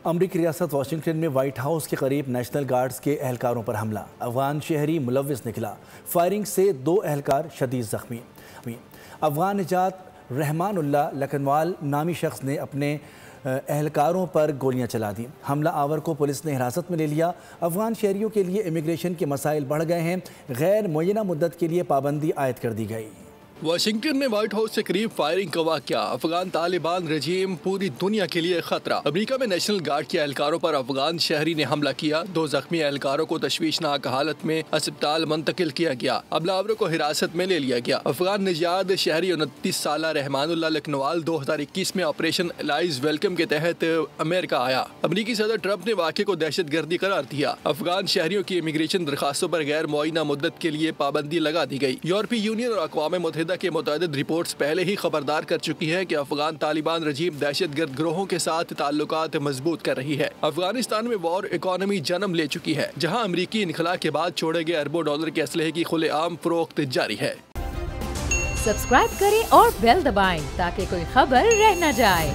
امریکی ریاست واشنگٹن میں وائٹ ہاؤس کے قریب نیشنل گارڈز کے اہلکاروں پر حملہ، افغان شہری ملوث نکلا، فائرنگ سے 2 اہلکار شدید زخمی۔ افغان نژاد رحمان اللہ لکھنوال نامی شخص نے اپنے اہلکاروں پر گولیاں چلا دیں۔ حملہ آور کو پولیس نے حراست میں لے لیا۔ افغان شہریوں کے لیے امیگریشن کے مسائل بڑھ گئے ہیں، غیر معینہ مدت کے لیے پابندی عائد کر دی گئی۔ واشنگٹن میں وائٹ ہاؤس سے قریب فائرنگ کا واقعہ، افغان طالبان رجیم پوری دنیا کے لیے خطرہ۔ امریکہ میں نیشنل گارڈ کے اہلکاروں پر افغان شہری نے حملہ کیا، 2 زخمی اہلکاروں کو تشویشناک حالت میں اسپتال منتقل کیا گیا، حملہ آوروں کو حراست میں لے لیا گیا۔ افغان نژاد شہری 29 سالہ رحمان اللہ لکھنوال 2021 میں آپریشن الائز ویلکم کے تحت امریکہ آیا۔ امریکی صدر ٹرمپ نے واقعے کو دہشت گردی قرار دیا۔ افغان شہریوں کی امیگریشن درخواستوں پر غیر معینہ مدت کے لیے پابندی لگا دی گئی۔ یورپی یونین اور اقوام متحدہ کے متعدد رپورٹس پہلے ہی خبردار کر چکی ہے کہ افغان طالبان رجیم دہشت گرد گروہوں کے ساتھ تعلقات مضبوط کر رہی ہے۔ افغانستان میں وار اکانومی جنم لے چکی ہے، جہاں امریکی انخلا کے بعد چھوڑے گئے اربوں ڈالر کے اسلحے کی کھلے عام فروخت جاری ہے۔ سبسکرائب کریں اور بیل دبائیں تاکہ کوئی خبر رہ نہ جائے۔